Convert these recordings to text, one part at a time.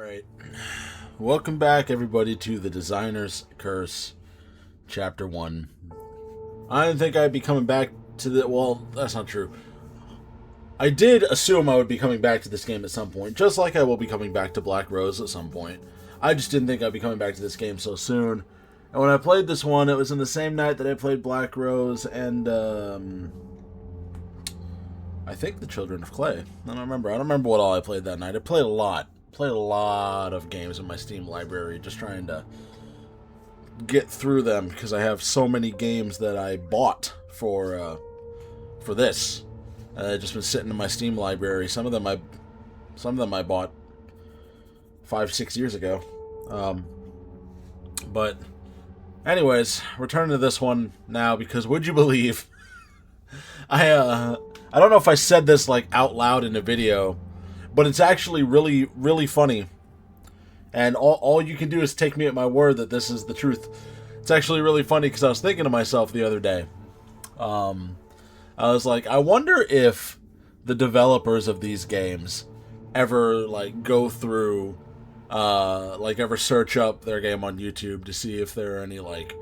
Alright. Welcome back, everybody, to The Designer's Curse, Chapter 1. I didn't think I'd be coming back to the... Well, that's not true. I did assume I would be coming back to this game at some point, just like I will be coming back to Black Rose at some point. I just didn't think I'd be coming back to this game so soon. And when I played this one, it was in the same night that I played Black Rose and, I think The Children of Clay. I don't remember what all I played that night. I played a lot. Played a lot of games in my Steam library, just trying to get through them, because I have so many games that I bought for this. I've just been sitting in my Steam library. Some of them I bought 5-6 years ago. But anyways, returning to this one now, because would you believe I don't know if I said this like out loud in a video, but it's actually really, really funny. And all you can do is take me at my word that this is the truth. It's actually really funny, because I was thinking to myself the other day. I was like, I wonder if the developers of these games ever like go through, ever search up their game on YouTube to see if there are any like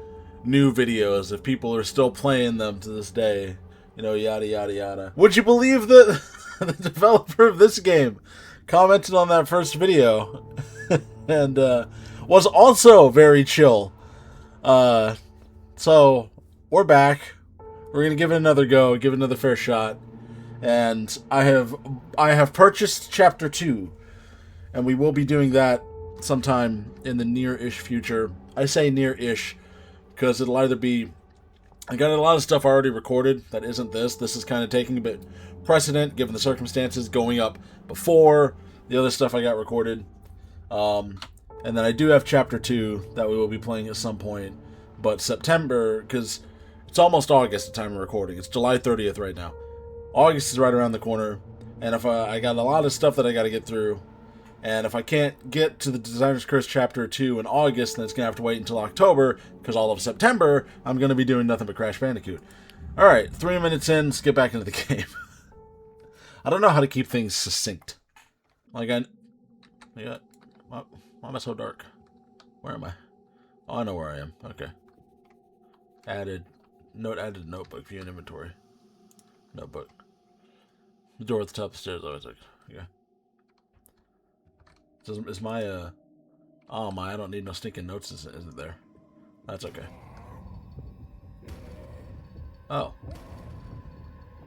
new videos, if people are still playing them to this day, yada yada yada. Would you believe that the developer of this game commented on that first video and was also very chill. So we're back. We're gonna give it another go, give it another fair shot, and I have purchased Chapter 2, and we will be doing that sometime in the near-ish future. I say near-ish because it'll either be... I got a lot of stuff already recorded that isn't this. This is kind of taking a bit precedent, given the circumstances, going up before the other stuff I got recorded. And then I do have Chapter 2 that we will be playing at some point. But September, because it's almost August at the time of recording. It's July 30th right now. August is right around the corner. And if I got a lot of stuff that I got to get through. And if I can't get to the Designer's Curse Chapter 2 in August, then it's going to have to wait until October, because all of September, I'm going to be doing nothing but Crash Bandicoot. Alright, 3 minutes in, let's get back into the game. I don't know how to keep things succinct. Why am I so dark? Where am I? Oh, I know where I am. Okay. Added notebook, view and inventory. Notebook. The door at the top of the stairs, always like, okay. Is my, oh my, I don't need no stinking notes, isn't there? That's okay. Oh.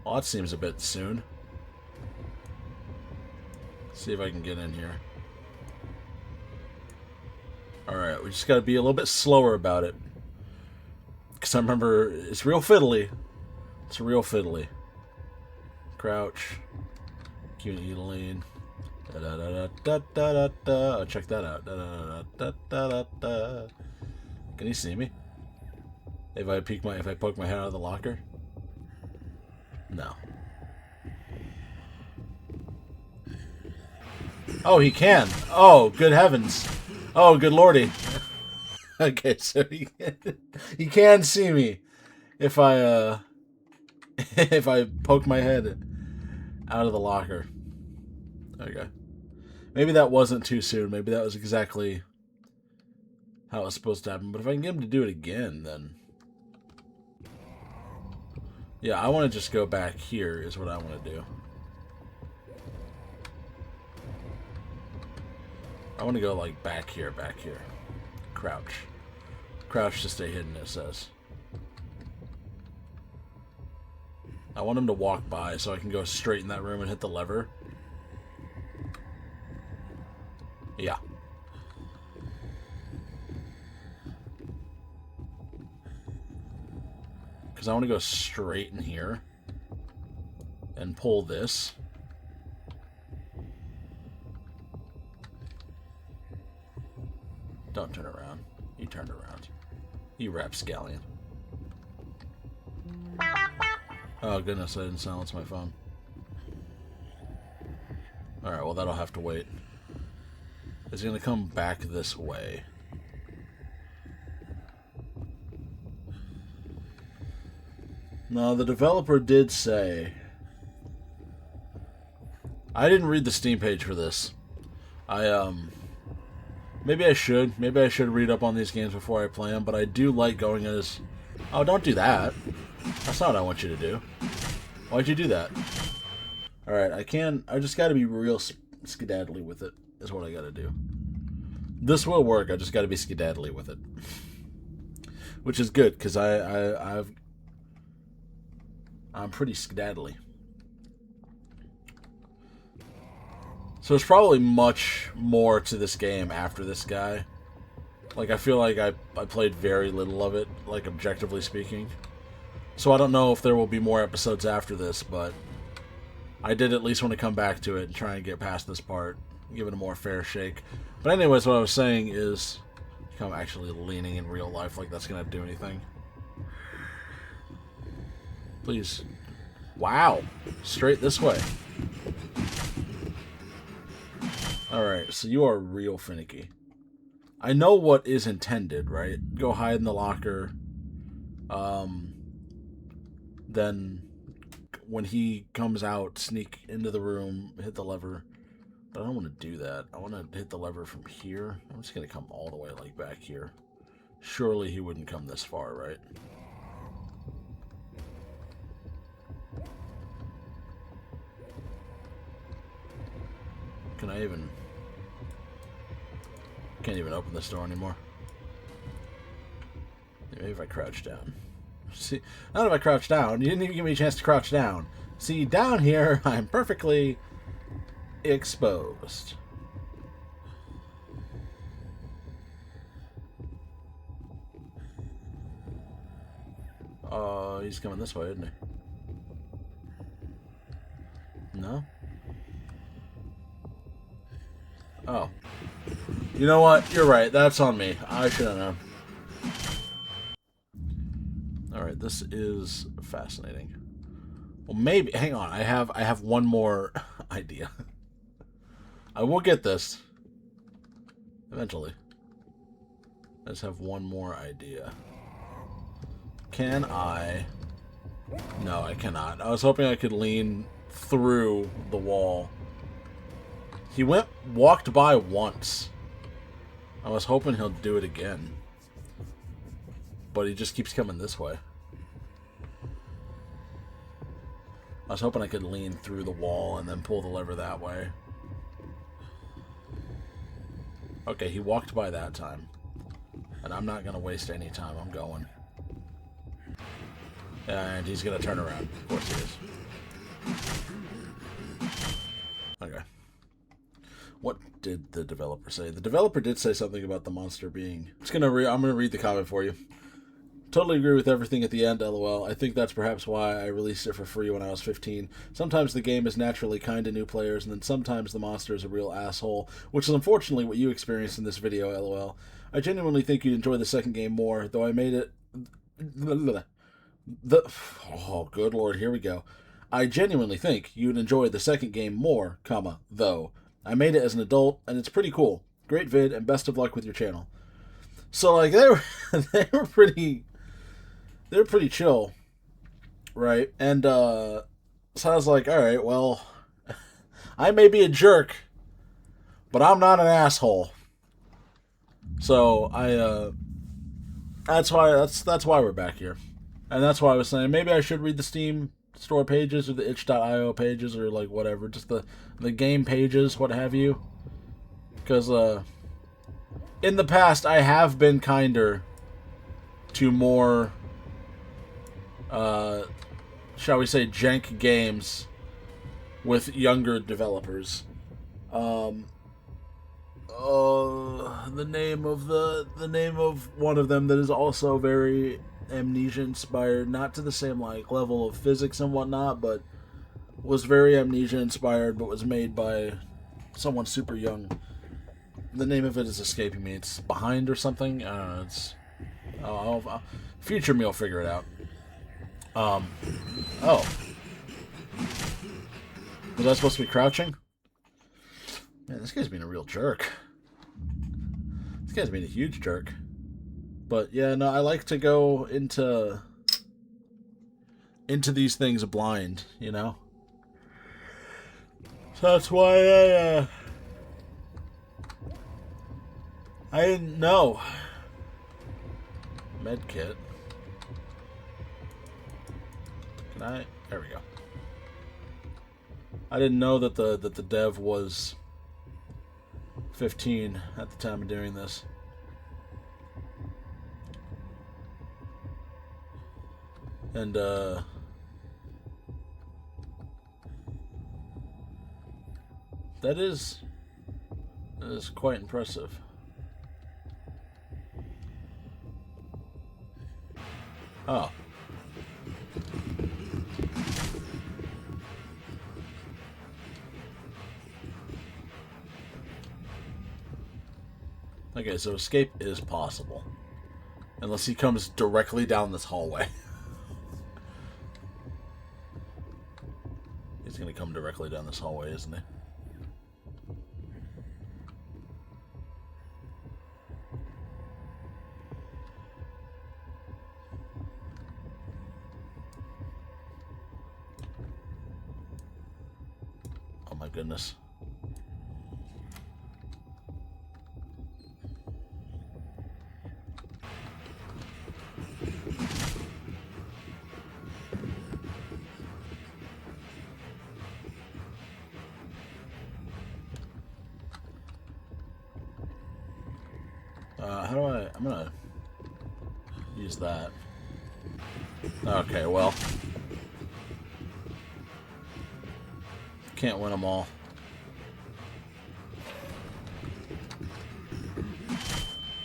Well, that seems a bit soon. Let's see if I can get in here. Alright, we just gotta be a little bit slower about it. Because I remember, it's real fiddly. It's real fiddly. Crouch. Cute Edeline. Oh, check that out. Can you see me? If I poke my head out of the locker? No. Oh, he can. Oh, good heavens. Oh, good lordy. Okay, so he can see me if I if I poke my head out of the locker. Okay. Maybe that wasn't too soon. Maybe that was exactly how it was supposed to happen. But if I can get him to do it again, then... Yeah, I want to just go back here is what I want to do. I want to go, like, back here. Crouch. Crouch to stay hidden, it says. I want him to walk by so I can go straight in that room and hit the lever. Yeah. Because I want to go straight in here and pull this. Don't turn around. You turned around. You rapscallion. Oh goodness, I didn't silence my phone. Alright, well that'll have to wait. It's going to come back this way. Now, the developer did say... I didn't read the Steam page for this. I Maybe I should. Maybe I should read up on these games before I play them, but I do like going as... Oh, don't do that. That's not what I want you to do. Why'd you do that? Alright, I just gotta be real skedaddly with it, is what I gotta do. This will work, I just gotta be skedaddly with it. Which is good, because I'm pretty skedaddly. So there's probably much more to this game after this guy. Like, I feel like I played very little of it, like, objectively speaking. So I don't know if there will be more episodes after this, but I did at least want to come back to it and try and get past this part, give it a more fair shake. But anyways, what I was saying is, I'm actually leaning in real life like that's going to do anything. Please. Wow. Straight this way. Alright, so you are real finicky. I know what is intended, right? Go hide in the locker. Then when he comes out, sneak into the room, hit the lever. But I don't want to do that. I want to hit the lever from here. I'm just going to come all the way, like, back here. Surely he wouldn't come this far, right? Can I even... Can't even open this door anymore. Maybe if I crouch down. See, not if I crouch down. You didn't even give me a chance to crouch down. See, down here, I'm perfectly exposed. He's coming this way, isn't he? No? Oh. You know what? You're right. That's on me. I should have known. Alright, this is fascinating. Well, maybe... Hang on. I have one more idea. I will get this. Eventually. I just have one more idea. Can I... No, I cannot. I was hoping I could lean through the wall. He walked by once. I was hoping he'll do it again. But he just keeps coming this way. I was hoping I could lean through the wall and then pull the lever that way. Okay, he walked by that time. And I'm not going to waste any time. I'm going. And he's going to turn around. Of course he is. Okay. What did the developer say? The developer did say something about the monster being... I'm going to read the comment for you. Totally agree with everything at the end, lol. I think that's perhaps why I released it for free when I was 15. Sometimes the game is naturally kind to new players, and then sometimes the monster is a real asshole, which is unfortunately what you experienced in this video, lol. I genuinely think you'd enjoy the second game more, though I made it... Oh, good lord, here we go. I genuinely think you'd enjoy the second game more, though. I made it as an adult, and it's pretty cool. Great vid, and best of luck with your channel. So, like, they were pretty chill, right? And, so I was like, alright, well, I may be a jerk, but I'm not an asshole. So, that's why we're back here. And that's why I was saying, maybe I should read the Steam store pages, or the itch.io pages, or, like, whatever, just the game pages, what have you. Because, in the past, I have been kinder to more, shall we say, jank games with younger developers. The name of one of them that is also very Amnesia inspired, not to the same like level of physics and whatnot, but was very Amnesia inspired, but was made by someone super young. The name of it is escaping me. It's Behind or something. I don't know. It's future me will figure it out. Oh, was I supposed to be crouching? Man, this guy's being a real jerk. This guy's being a huge jerk. But yeah, no, I like to go into these things blind, you know? So that's why I didn't know. Medkit. Can I? There we go. I didn't know that the dev was 15 at the time of doing this. And that is quite impressive. Oh. Okay, so escape is possible. Unless he comes directly down this hallway. He's gonna come directly down this hallway, isn't he? Oh my goodness. How do I'm gonna use that. Okay, well. Can't win them all.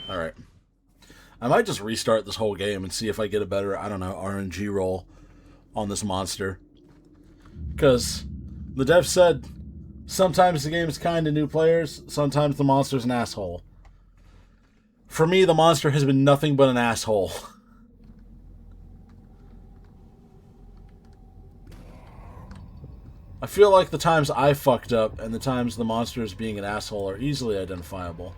Alright. I might just restart this whole game and see if I get a better, I don't know, RNG roll on this monster. Because the dev said sometimes the game is kind to new players, sometimes the monster's an asshole. For me, the monster has been nothing but an asshole. I feel like the times I fucked up and the times the monster is being an asshole are easily identifiable.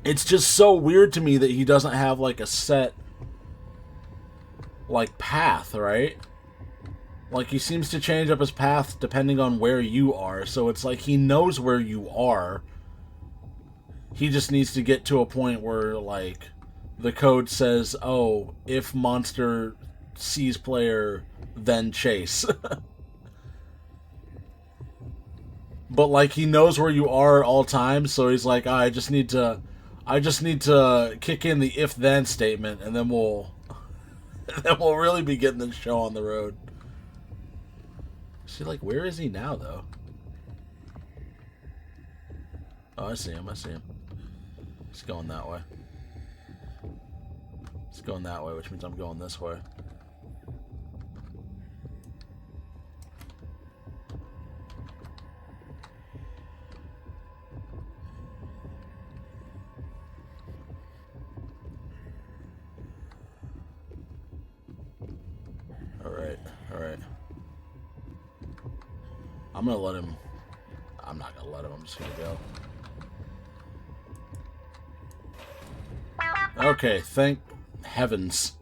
It's just so weird to me that he doesn't have like a set like path, right? Like, he seems to change up his path depending on where you are. So it's like he knows where you are. He just needs to get to a point where, like, the code says, oh, if monster sees player, then chase. But, like, he knows where you are at all times. So he's like, I just need to kick in the if-then statement. And then we'll really be getting this show on the road. See, like, where is he now, though? Oh, I see him. He's going that way. He's going that way, which means I'm going this way. Alright. I'm gonna let him... I'm not gonna let him, I'm just gonna go. Okay, thank heavens.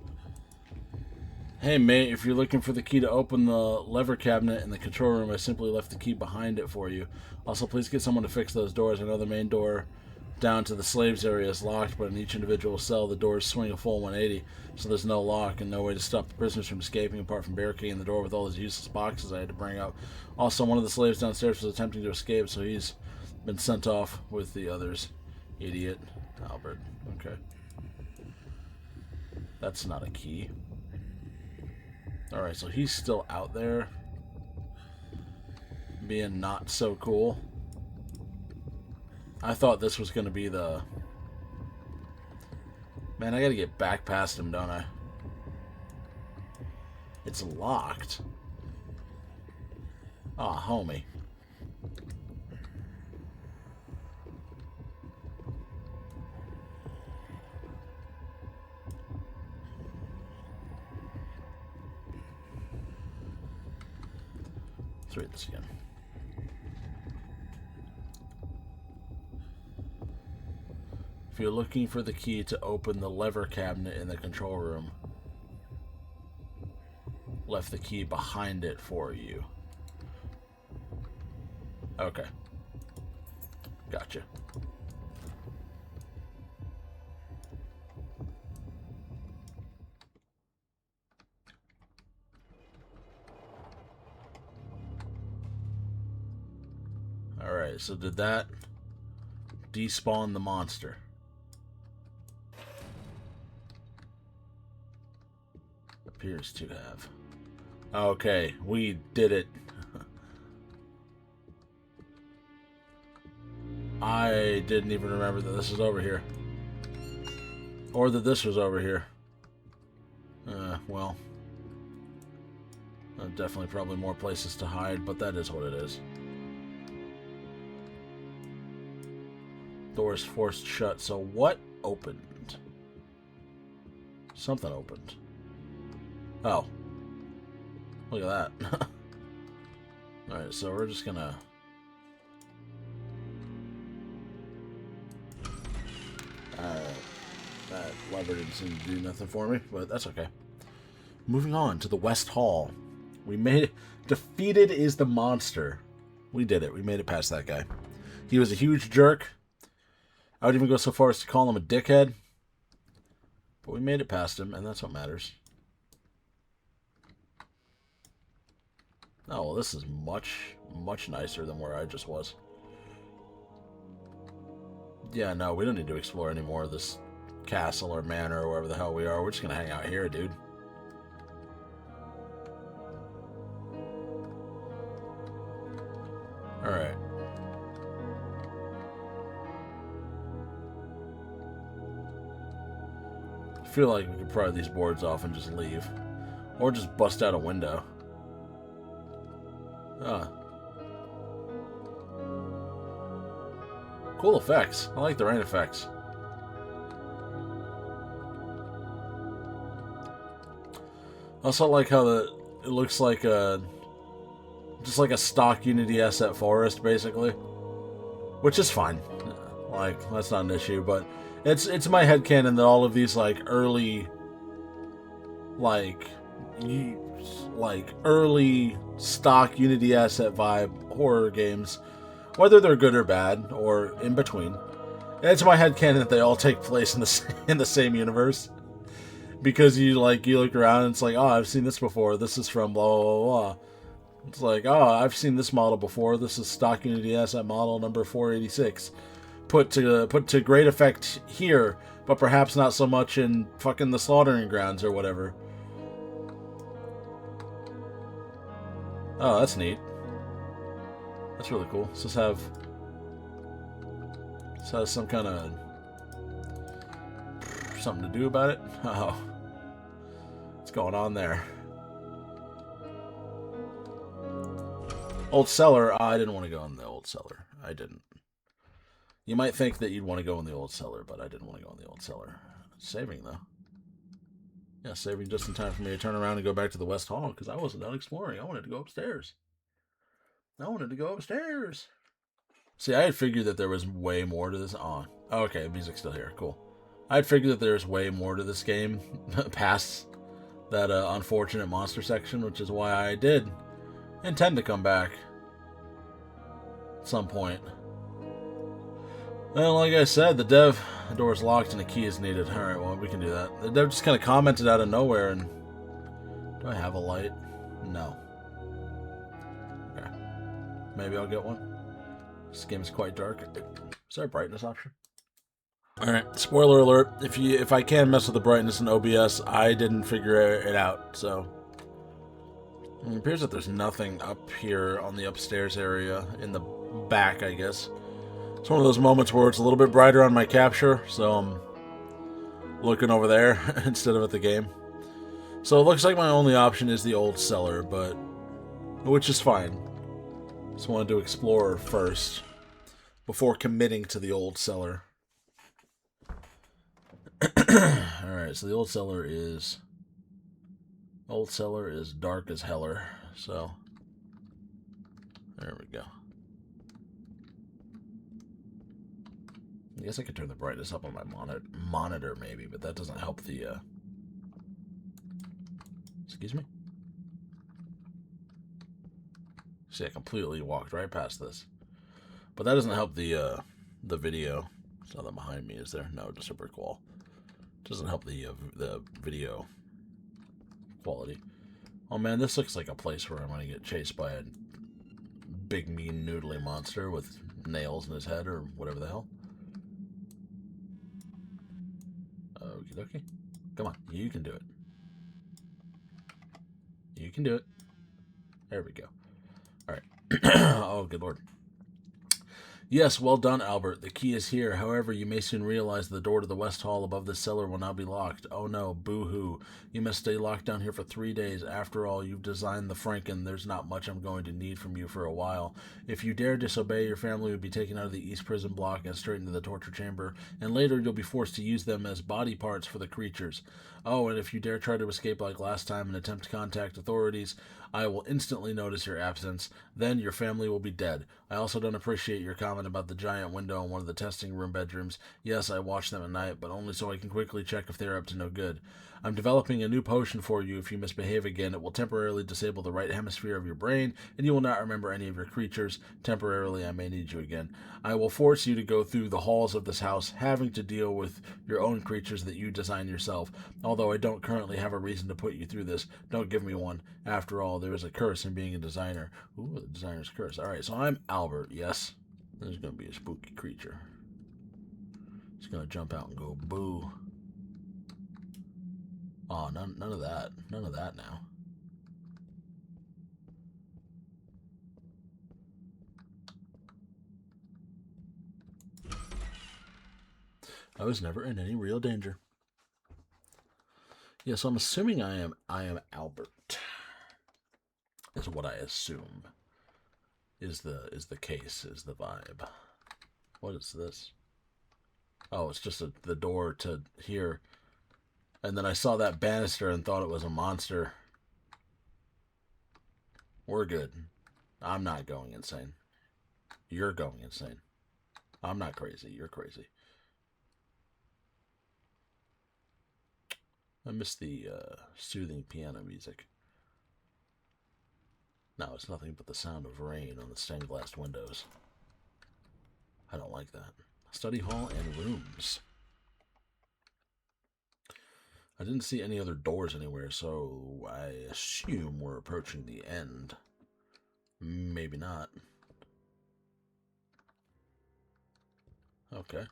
Hey mate, if you're looking for the key to open the lever cabinet in the control room, I simply left the key behind it for you. Also, please get someone to fix those doors. I know the main door down to the slaves area is locked, but in each individual cell, the doors swing a full 180, so there's no lock and no way to stop the prisoners from escaping apart from barricading the door with all those useless boxes I had to bring up. Also, one of the slaves downstairs was attempting to escape, so he's been sent off with the others. Idiot. Albert. Okay. That's not a key. Alright, so he's still out there being not so cool. I thought this was going to be the... Man, I got to get back past him, don't I? It's locked. Aw, homie. Let's read this again. If you're looking for the key to open the lever cabinet in the control room, left the key behind it for you. Okay. Gotcha. Alright, so did that despawn the monster? Appears to have. Okay, we did it. I didn't even remember that this was over here. Or that this was over here. Well. Definitely probably more places to hide, but that is what it is. Doors forced shut, so what opened? Something opened. Oh. Look at that. Alright, so we're just gonna... that lever didn't seem to do nothing for me, but that's okay. Moving on to the West Hall. We made it. Defeated is the monster. We did it. We made it past that guy. He was a huge jerk. I would even go so far as to call him a dickhead. But we made it past him, and that's what matters. Oh, well, this is much, much nicer than where I just was. Yeah, no, we don't need to explore any more of this castle or manor or wherever the hell we are. We're just going to hang out here, dude. Alright. I feel like we could pry these boards off and just leave. Or just bust out a window. Ah. Cool effects. I like the rain effects. Also like how it looks like a... just like a stock Unity asset forest, basically. Which is fine. Like, that's not an issue, but... It's my headcanon that all of these, like, early... early stock Unity asset vibe horror games, whether they're good or bad, or in between, it's my headcanon that they all take place in the same universe. Because you look around and it's like, oh, I've seen this before, this is from blah, blah, blah, blah. It's like, oh, I've seen this model before, this is stock Unity asset model number 486. Put to great effect here, but perhaps not so much in fucking the Slaughtering Grounds or whatever. Oh, that's neat. That's really cool. Does this have some kind of something to do about it? Oh. What's going on there? Old cellar. I didn't want to go in the old cellar. I didn't. You might think that you'd want to go in the old cellar, but I didn't want to go in the old cellar. Saving, though. Yeah, saving just in time for me to turn around and go back to the West Hall, because I wasn't done exploring. I wanted to go upstairs. See, I had figured that there was way more to this. Oh, okay, music's still here. Cool. I had figured that there's way more to this game past that unfortunate monster section, which is why I did intend to come back at some point. Well, like I said, the door is locked and a key is needed. Alright, well, we can do that. The dev just kind of commented out of nowhere, and... do I have a light? No. Okay. Maybe I'll get one. This game is quite dark. Is there a brightness option? Alright, spoiler alert. If I can mess with the brightness in OBS, I didn't figure it out, so... It appears that there's nothing up here on the upstairs area, in the back, I guess. It's one of those moments where it's a little bit brighter on my capture, so I'm looking over there instead of at the game. So it looks like my only option is the old cellar, but which is fine. Just wanted to explore first before committing to the old cellar. Alright, so the old cellar is dark as heller, so there we go. I guess I could turn the brightness up on my monitor maybe, but that doesn't help the... Excuse me? See, I completely walked right past this. But that doesn't help the video. There's nothing behind me, is there? No, just a brick wall. Doesn't help the video quality. Oh man, this looks like a place where I'm going to get chased by a big, mean, noodly monster with nails in his head or whatever the hell. Okie dokie. Come on, you can do it. You can do it. There we go. Alright. Oh, good lord. Yes, well done, Albert. The key is here. However, you may soon realize the door to the west hall above the cellar will now be locked. Oh no, boo-hoo. You must stay locked down here for 3 days. After all, you've designed the Franken. There's not much I'm going to need from you for a while. If you dare disobey, your family will be taken out of the East Prison block and straight into the torture chamber, and later you'll be forced to use them as body parts for the creatures. Oh, and if you dare try to escape like last time and attempt to contact authorities, I will instantly notice your absence. Then your family will be dead. I also don't appreciate your comment about the giant window in one of the testing room bedrooms. Yes, I watch them at night, but only so I can quickly check if they're up to no good. I'm developing a new potion for you. If you misbehave again, it will temporarily disable the right hemisphere of your brain, and you will not remember any of your creatures. Temporarily, I may need you again. I will force you to go through the halls of this house, having to deal with your own creatures that you design yourself. Although I don't currently have a reason to put you through this, don't give me one. After all, there is a curse in being a designer. Ooh, the designer's curse. Alright, so I'm Albert, yes? There's going to be a spooky creature. It's going to jump out and go boo. Oh, none of that. None of that now. I was never in any real danger. Yeah, so I'm assuming I am Albert. Is what I assume. Is the case, is the vibe. What is this? Oh, it's just the door to here. And then I saw that banister and thought it was a monster. We're good. I'm not going insane. You're going insane. I'm not crazy. You're crazy. I miss the soothing piano music. No, it's nothing but the sound of rain on the stained glass windows. I don't like that. Study hall and rooms. I didn't see any other doors anywhere, so I assume we're approaching the end. Maybe not. Okay.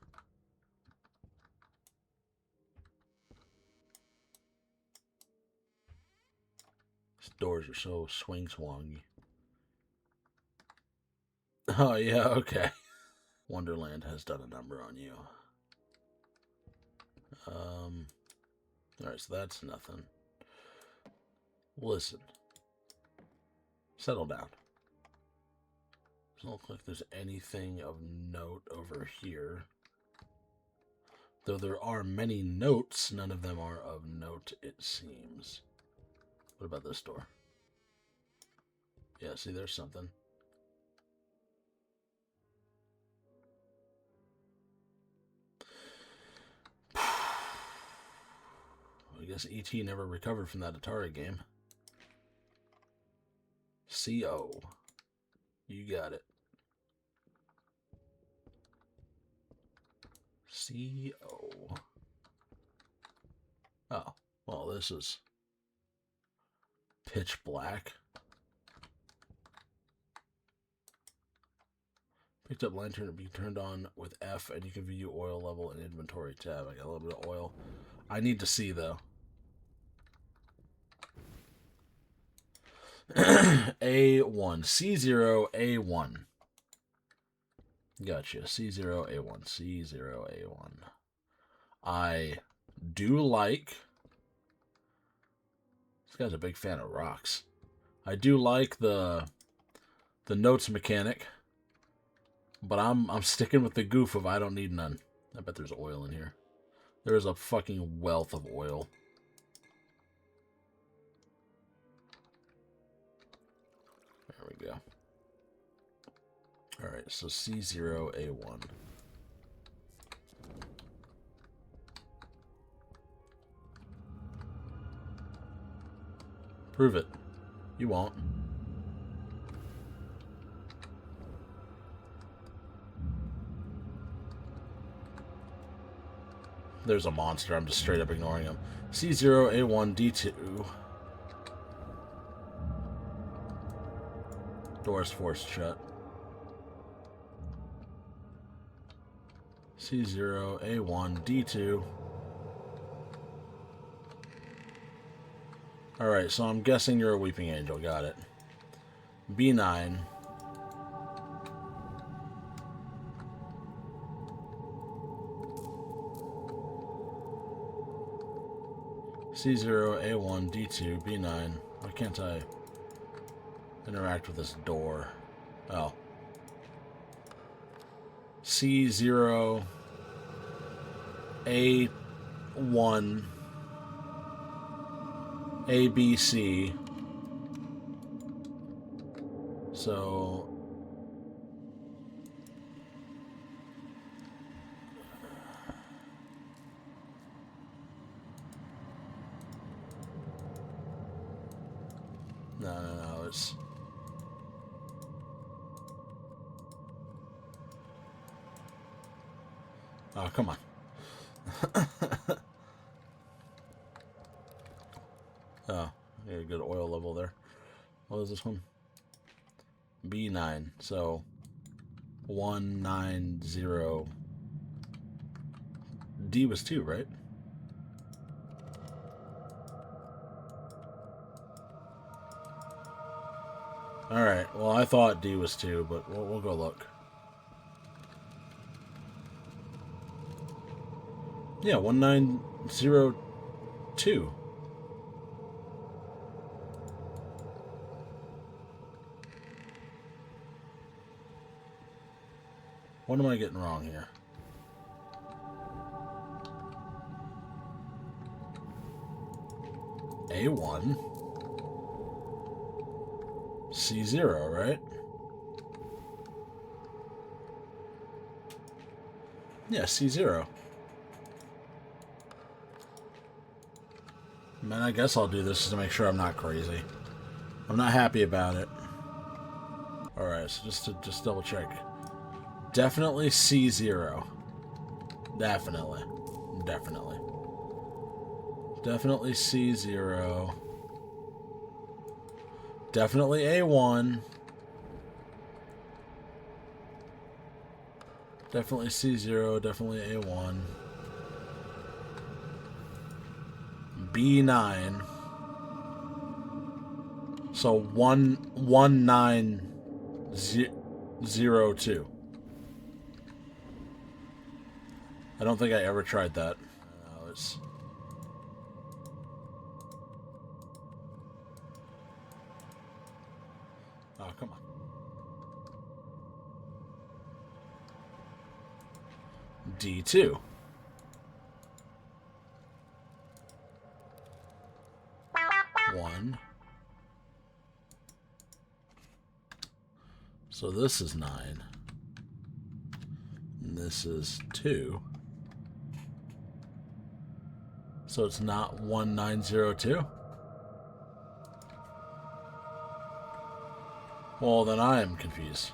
These doors are so swing-swongy. Oh, yeah, okay. Wonderland has done a number on you. Alright, so that's nothing. Listen. Settle down. Doesn't look like there's anything of note over here. Though there are many notes, none of them are of note, it seems. What about this door? Yeah, see, there's something. I guess E.T. never recovered from that Atari game. C.O. You got it. C.O. Oh, well, this is pitch black. Picked up lantern to be turned on with F, and you can view oil level and inventory tab. I got a little bit of oil. I need to see, though. A1. C0, A1. Gotcha. C0, A1. C0, A1. I do like... This guy's a big fan of rocks. I do like the notes mechanic. But I'm sticking with the goof of I don't need none. I bet there's oil in here. There is a fucking wealth of oil. There we go. Alright, so C0A1. Prove it. You won't. There's a monster. I'm just straight up ignoring him. C0, A1, D2. Door's forced shut. C0, A1, D2. Alright, so I'm guessing you're a weeping angel. Got it. B9. C0, A1, D2, B9. Why can't I interact with this door? Oh. C0, A1, ABC. So no, it's oh, come on. Oh, yeah, a good oil level there. What is this one? B9. So 190. D was 2, right? Alright, well, I thought D was 2, but we'll go look. Yeah, 1902. What am I getting wrong here? A1. C0, right? Yeah, C0. Man, I guess I'll do this just to make sure I'm not crazy. I'm not happy about it. Alright, so just double check. Definitely C0. Definitely. Definitely. Definitely C0. Definitely A1. Definitely C0. Definitely A1. B9. So 1902. I don't think I ever tried that. No, it's... Oh, come on. D2. One. So this is 9. And this is 2. So it's not 1902? Well, then I am confused.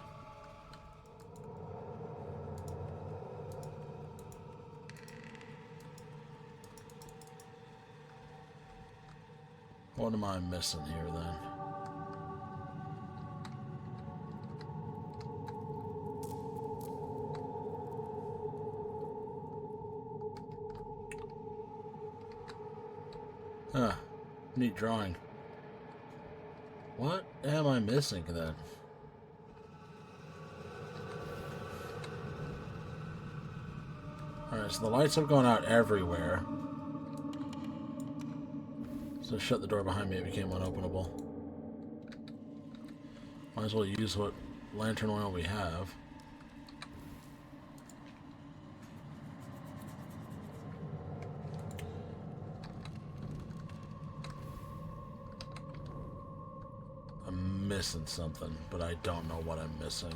What am I missing here, then? Huh. Neat drawing. What am I missing, then? Alright, so the lights have gone out everywhere. So shut the door behind me, it became unopenable. Might as well use what lantern oil we have. I'm missing something, but I don't know what I'm missing.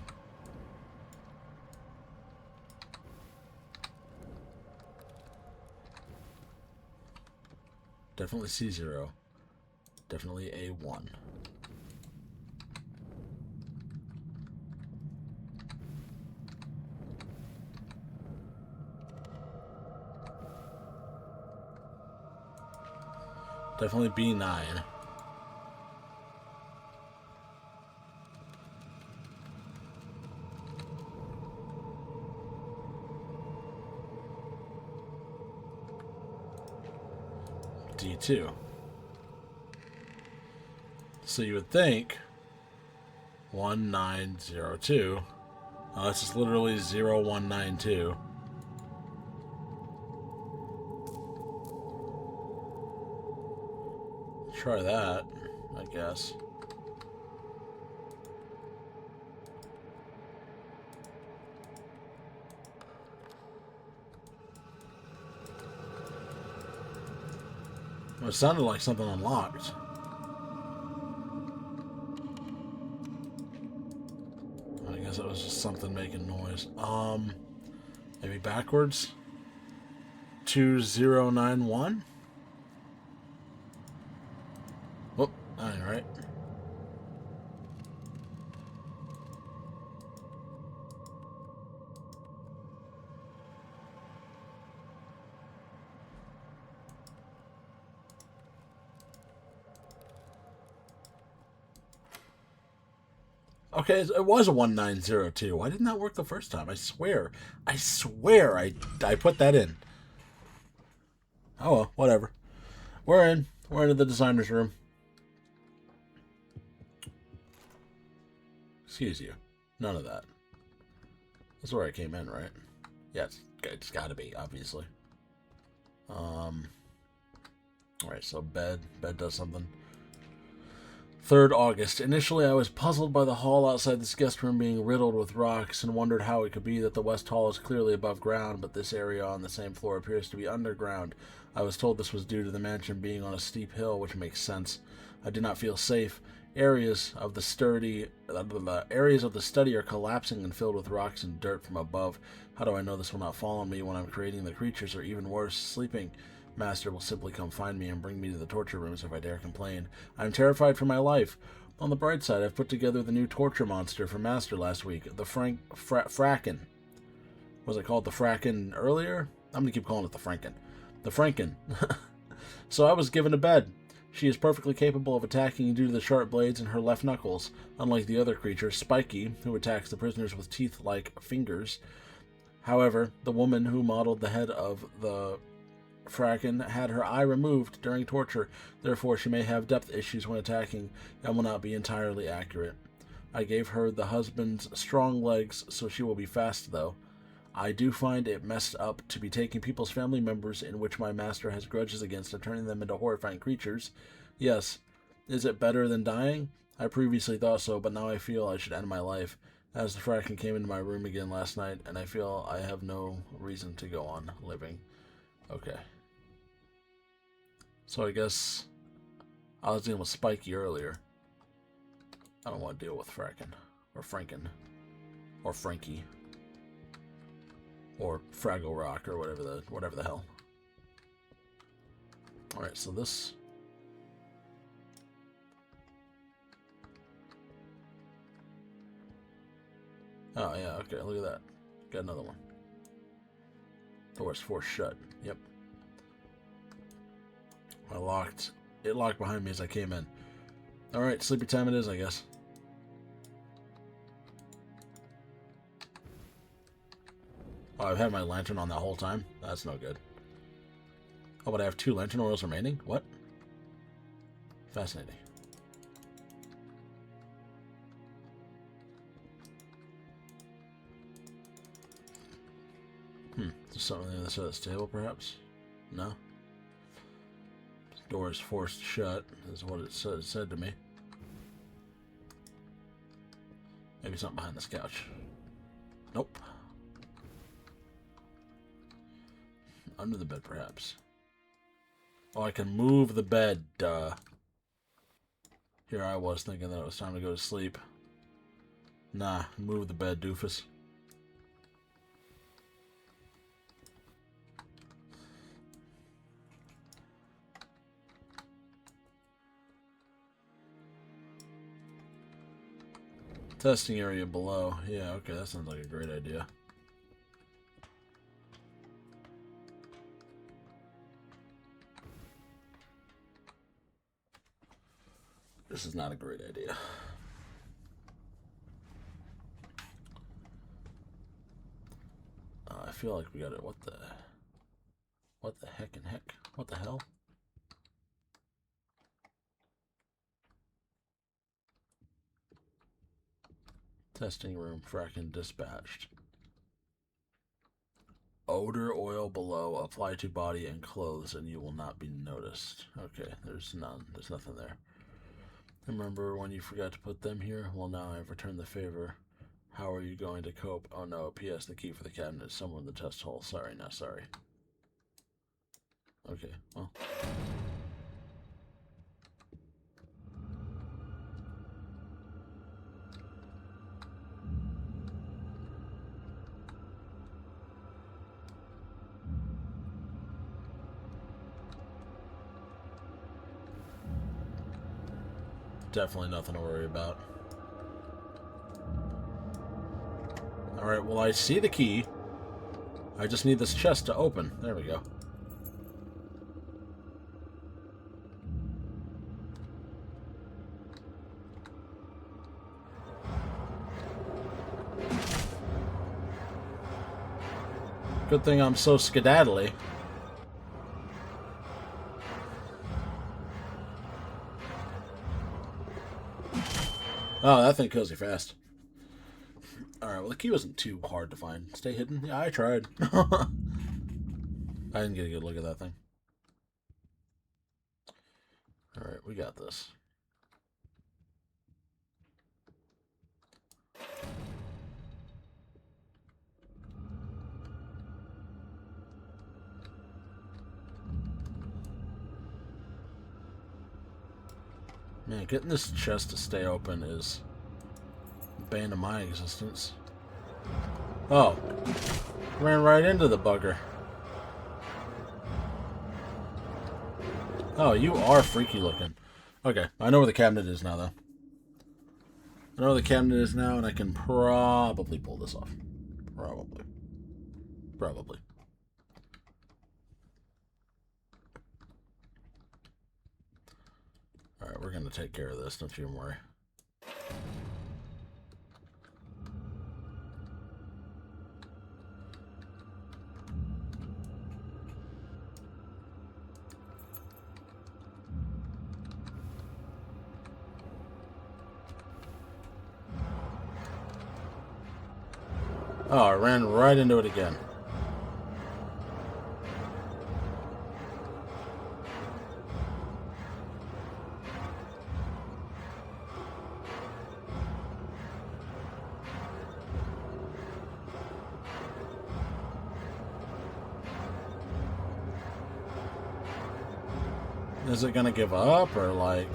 Definitely C0. Definitely A1. Definitely B9. D2. So you would think 1902. Oh, this is literally 0192. Try that, I guess. Well, it sounded like something unlocked. I guess it was just something making noise. Maybe backwards. 2091. Oh, that ain't right. Okay, it was a 1902. Why didn't that work the first time? I swear I put that in. Oh well, whatever. We're in. We're into the designer's room. Excuse you. None of that. That's where I came in, right? Yeah, it's gotta be, obviously. Alright, so bed. Bed does something. 3rd August. Initially, I was puzzled by the hall outside this guest room being riddled with rocks and wondered how it could be that the West Hall is clearly above ground, but this area on the same floor appears to be underground. I was told this was due to the mansion being on a steep hill, which makes sense. I did not feel safe. Areas of the study are collapsing and filled with rocks and dirt from above. How do I know this will not fall on me when I'm creating the creatures, or even worse, sleeping? Master will simply come find me and bring me to the torture rooms if I dare complain. I am terrified for my life. On the bright side, I've put together the new torture monster for Master last week, the Fracken. Was it called the Fracken earlier? I'm going to keep calling it the Franken. The Franken. So I was given a bed. She is perfectly capable of attacking due to the sharp blades in her left knuckles, unlike the other creature, Spiky, who attacks the prisoners with teeth-like fingers. However, the woman who modeled the head of the Fracken had her eye removed during torture, therefore she may have depth issues when attacking and will not be entirely accurate. I gave her the husband's strong legs, so she will be fast though. I do find it messed up to be taking people's family members in which my master has grudges against and turning them into horrifying creatures. Yes. Is it better than dying? I previously thought so, but now I feel I should end my life, as the Fracken came into my room again last night, and I feel I have no reason to go on living. Okay. So I guess I was dealing with Spiky earlier. I don't want to deal with Fracken. Or Franken. Or Frankie. Or Fraggle Rock, or whatever the hell. Alright, so this... Oh, yeah, okay, look at that. Got another one. Door's forced shut. Yep. It locked behind me as I came in. Alright, sleepy time it is, I guess. Oh, I've had my lantern on that whole time? That's no good. Oh, but I have 2 lantern oils remaining? What? Fascinating. Is there something on the other side of this table, perhaps? No? Door is forced shut, is what it said to me. Maybe something behind this couch. Nope. Under the bed, perhaps. Oh, I can move the bed, duh. Here I was thinking that it was time to go to sleep. Nah, move the bed, doofus. Testing area below. Yeah, okay, that sounds like a great idea. This is not a great idea. I feel like we got it. What the heck and heck? What the hell? Testing room, fracking dispatched. Odor oil below, apply to body and clothes, and you will not be noticed. Okay, there's none. There's nothing there. Remember when you forgot to put them here? Well, now I've returned the favor. How are you going to cope? Oh no, P.S. The key for the cabinet is somewhere in the test hole. Sorry, not sorry. Okay, well. Definitely nothing to worry about. Alright, well, I see the key. I just need this chest to open. There we go. Good thing I'm so skedaddly. Oh, that thing kills you fast. Alright, well, the key wasn't too hard to find. Stay hidden? Yeah, I tried. I didn't get a good look at that thing. Alright, we got this. Man, getting this chest to stay open is bane of my existence. Oh. Ran right into the bugger. Oh, you are freaky looking. Okay, I know where the cabinet is now, though. I know where the cabinet is now, and I can probably pull this off. Probably. Probably. Alright, we're going to take care of this, don't you worry. Oh, I ran right into it again. Is it gonna give up, or like...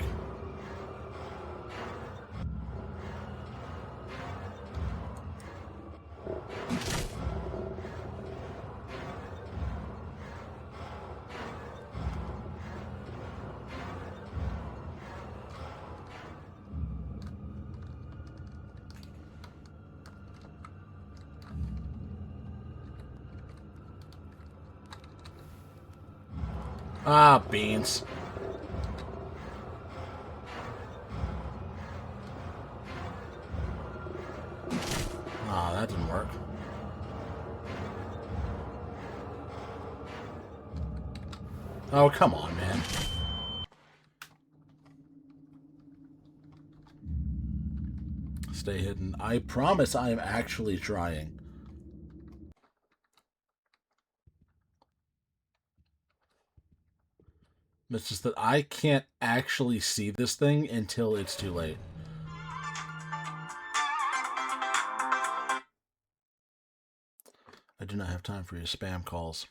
Ah, beans. Ah, that didn't work. Oh, come on, man. Stay hidden. I promise I am actually trying. It's just that I can't actually see this thing until it's too late. I do not have time for your spam calls.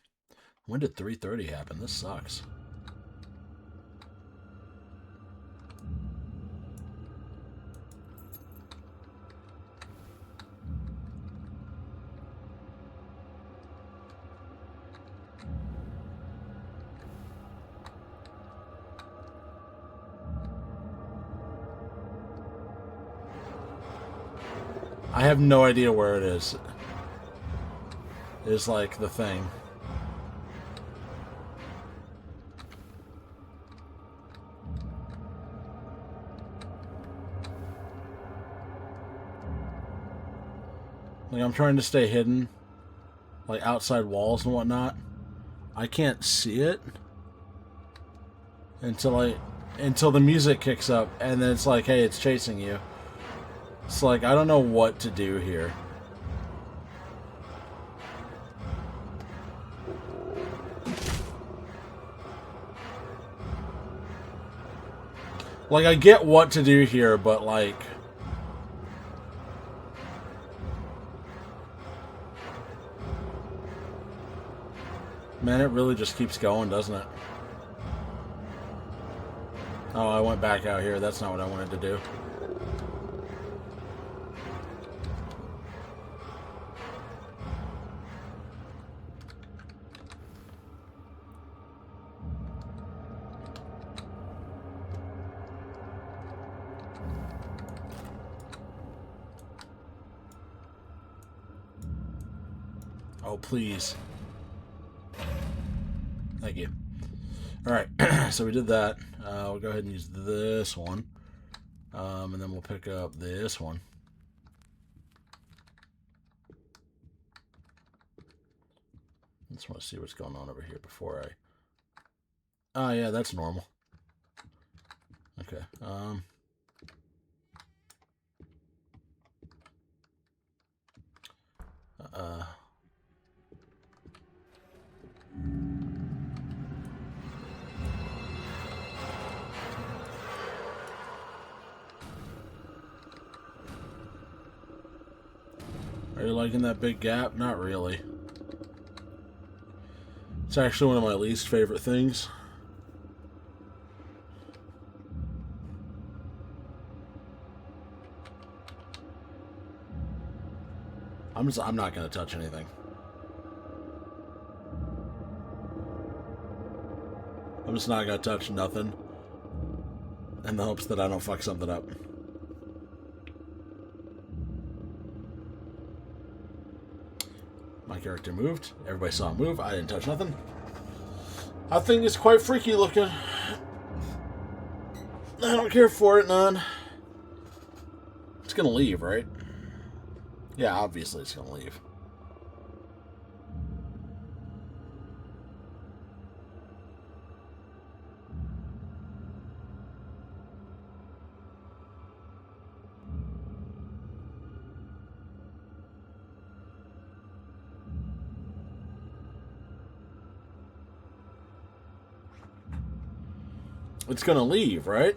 When did 3:30 happen? This sucks. I have no idea where it is. Is like the thing. Like, I'm trying to stay hidden, like, outside walls and whatnot. I can't see it until the music kicks up, and then it's like, hey, it's chasing you. It's like, I don't know what to do here. Like, I get what to do here, but, like... Man, it really just keeps going, doesn't it? Oh, I went back out here. That's not what I wanted to do. Oh, please. Thank you. Alright, so we did that. We'll go ahead and use this one. And then we'll pick up this one. I just want to see what's going on over here before I... Oh, yeah, that's normal. Okay, Are you liking that big gap? Not really. It's actually one of my least favorite things. I'm not going to touch anything. I'm just not going to touch nothing in the hopes that I don't fuck something up. My character moved. Everybody saw him move. I didn't touch nothing. I think it's quite freaky looking. I don't care for it, none. It's gonna leave, right? Yeah, obviously it's gonna leave. It's gonna leave, right?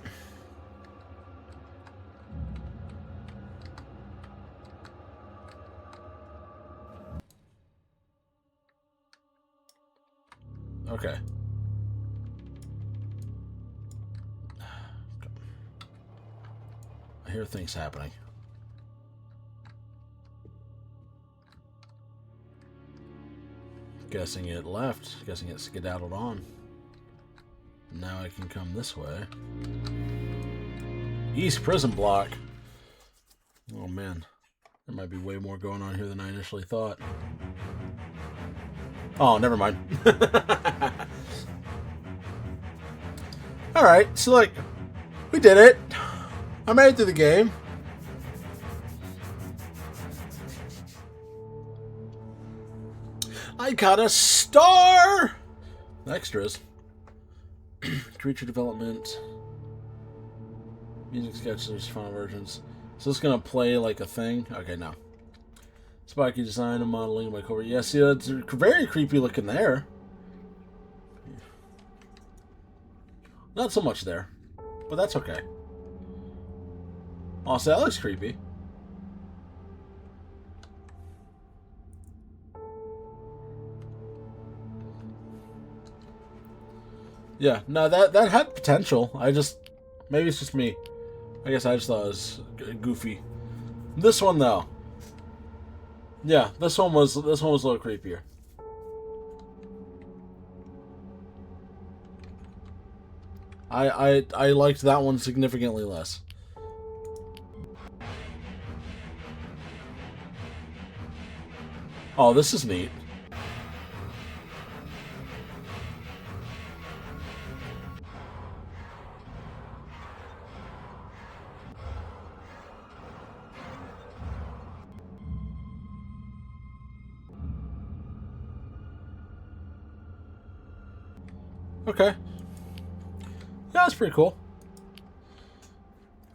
Okay. I hear things happening. Guessing it left. Guessing it skedaddled on. Now I can come this way. East Prison Block. Oh man. There might be way more going on here than I initially thought. Oh, never mind. Alright, so like, we did it. I made it through the game. I got a star! Extras. Creature development. Music sketches, final versions. So it's gonna play like a thing? Okay, no. Spiky design and modeling by cover. Yeah, see, that's very creepy looking there. Not so much there, but that's okay. Also, that looks creepy. Yeah, no, that had potential. Maybe it's just me. I guess I just thought it was goofy. This one though, yeah, this one was a little creepier. I liked that one significantly less. Oh, this is neat. Okay. Yeah, that's pretty cool.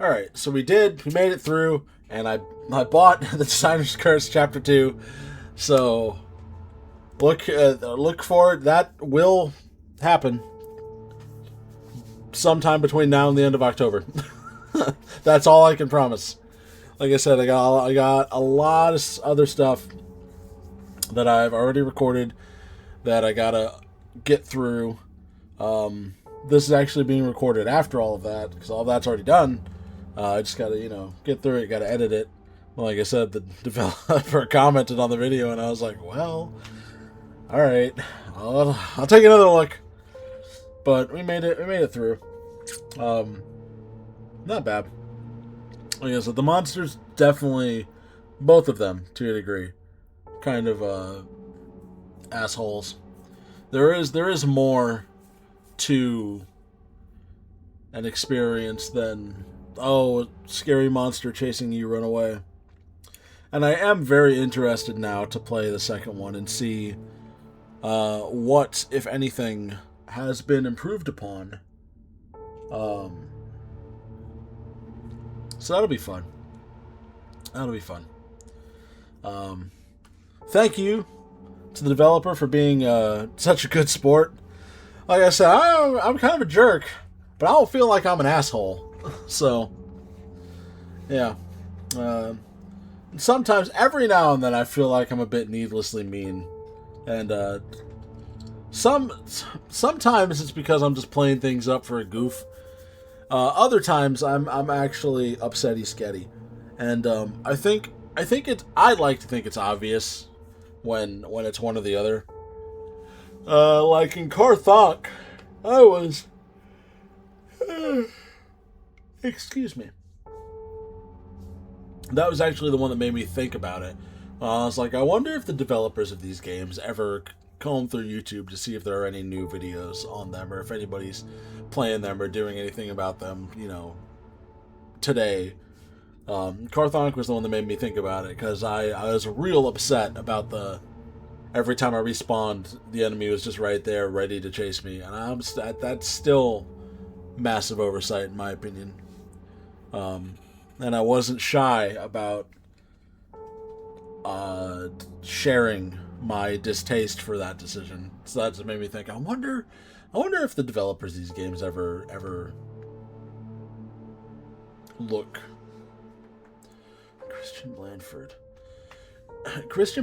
Alright, so we made it through, and I bought the Designer's Curse Chapter 2, so look for it. That will happen sometime between now and the end of October. That's all I can promise. Like I said, I got a lot of other stuff that I've already recorded that I gotta get through. This is actually being recorded after all of that, because all of that's already done. I just gotta, get through it, gotta edit it. Well, like I said, the developer commented on the video, and I was like, well, alright, I'll take another look. But we made it through. Not bad. Like I said, the monsters definitely, both of them, to a degree, kind of, assholes. There is more to an experience than, oh, scary monster chasing you, run away. And I am very interested now to play the second one and see what, if anything, has been improved upon. So that'll be fun. That'll be fun. Thank you to the developer for being such a good sport. Like I said, I'm kind of a jerk, but I don't feel like I'm an asshole. So, yeah. Sometimes, every now and then, I feel like I'm a bit needlessly mean. And sometimes it's because I'm just playing things up for a goof. Other times I'm actually upsetty sketty. And I like to think it's obvious when it's one or the other. Like in Carthok, I was excuse me. That was actually the one that made me think about it. I was like, I wonder if the developers of these games ever comb through YouTube to see if there are any new videos on them, or if anybody's playing them or doing anything about them, today. Carthonic was the one that made me think about it, because I was real upset about every time I respawned, the enemy was just right there, ready to chase me, and that's still massive oversight in my opinion. And I wasn't shy about sharing my distaste for that decision. So that just made me think, I wonder if the developers of these games ever look. Christian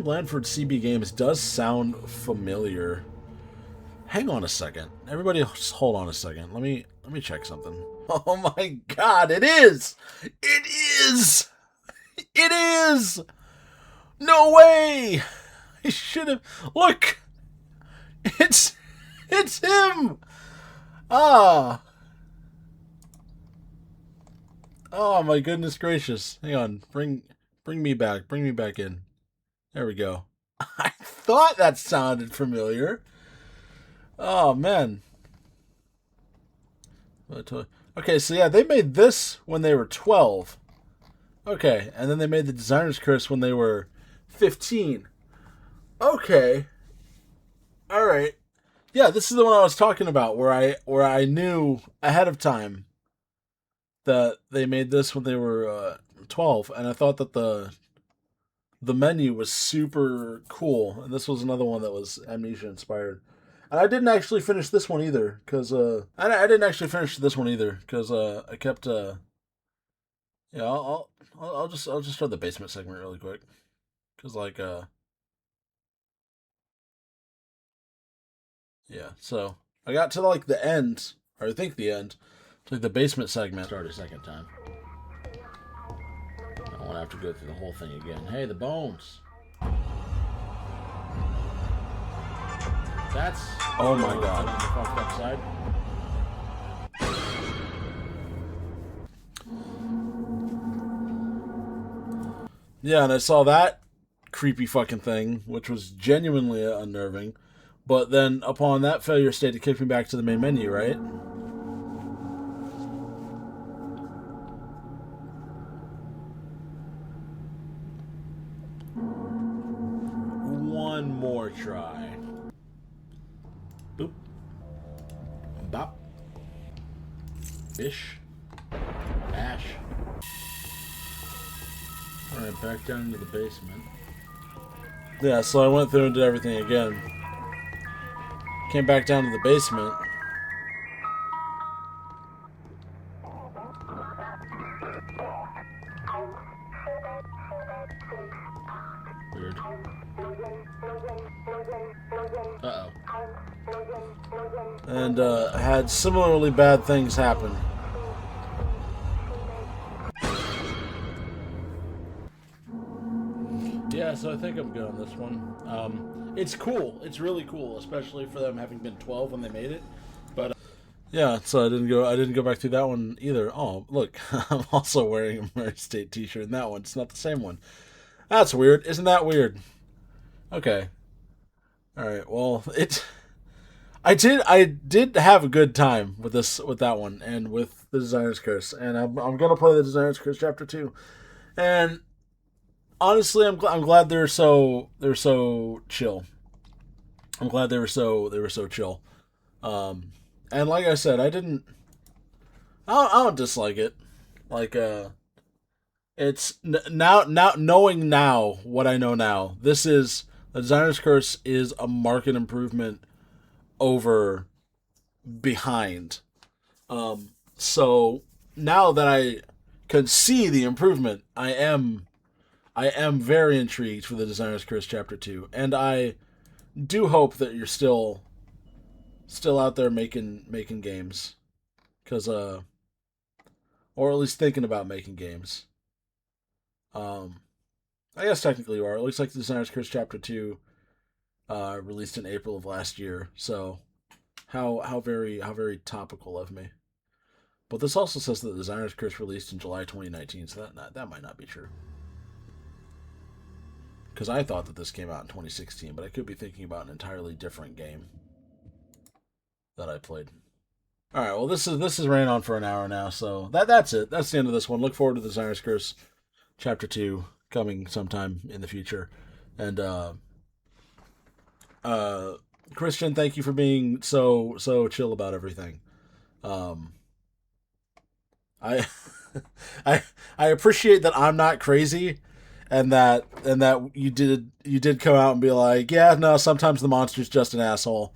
Blandford's CB Games does sound familiar. Hang on a second. Everybody just hold on a second. Let me check something. Oh my god, it is! It is! It is! No way! I should have... Look! It's him! Ah! Oh my goodness gracious. Hang on. Bring me back. Bring me back in. There we go. I thought that sounded familiar. Oh, man. Okay, so yeah, they made this when they were 12. Okay, and then they made the Designer's Curse when they were 15. Okay. Alright. Yeah, this is the one I was talking about, where I knew ahead of time that they made this when they were 12, and I thought that the menu was super cool, and this was another one that was Amnesia inspired. And I didn't actually finish this one either, because I didn't actually finish this one either, because I kept yeah, I'll just start the basement segment really quick, because yeah, so I got to like the end, or I think the end, to like the basement segment. Start a second time. I don't want to have to go through the whole thing again. Hey, the bones. That's... Oh my god. On the fucked up side. Yeah, and I saw that creepy fucking thing, which was genuinely unnerving. But then, upon that failure state, it kicked me back to the main menu, right? One more try. Boop. Bop. Bish. Bash. Alright, back down into the basement. Yeah, so I went through and did everything again. Came back down to the basement. Weird. Uh-oh. And had similarly bad things happen. Yeah, so I think I'm good on this one. It's cool. It's really cool, especially for them having been 12 when they made it. But yeah, so I didn't go back through that one either. Oh, look, I'm also wearing a Murray State t-shirt in that one. It's not the same one. That's weird. Isn't that weird? Okay. All right. Well, I did have a good time with that one and with the Designer's Curse, and I'm gonna play the Designer's Curse Chapter 2, and honestly, I'm glad they're so chill. I'm glad they were so chill. And like I said, I don't dislike it. Like it's now knowing now what I know now. This is the Designer's Curse is a market improvement over behind. So now that I can see the improvement, I am very intrigued for the Designer's Curse Chapter 2, and I do hope that you're still out there making games, cause or at least thinking about making games. I guess technically you are. It looks like the Designer's Curse Chapter 2 released in April of last year. So how very topical of me. But this also says that the Designer's Curse released in July 2019, so that might not be true. Because I thought that this came out in 2016, but I could be thinking about an entirely different game that I played. All right, well this is ran on for an hour now, so that's it. That's the end of this one. Look forward to the Designer's Curse Chapter 2 coming sometime in the future. And Christian, thank you for being so chill about everything. I I appreciate that I'm not crazy, and that you did come out and be like, yeah, no, sometimes the monster's just an asshole.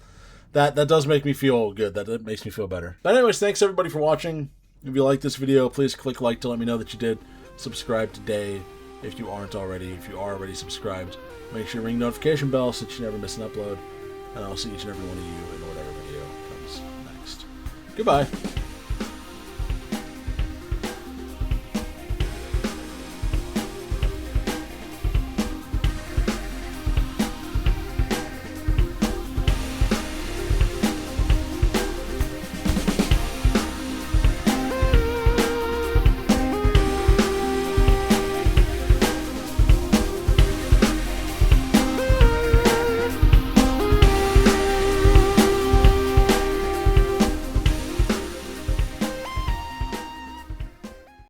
That does make me feel good. That makes me feel better. But anyways, thanks everybody for watching. If you like this video, please click like to let me know that you did. Subscribe today if you aren't already. If you are already subscribed, make sure you ring the notification bell so that you never miss an upload. And I'll see each and every one of you in whatever video comes next. Goodbye.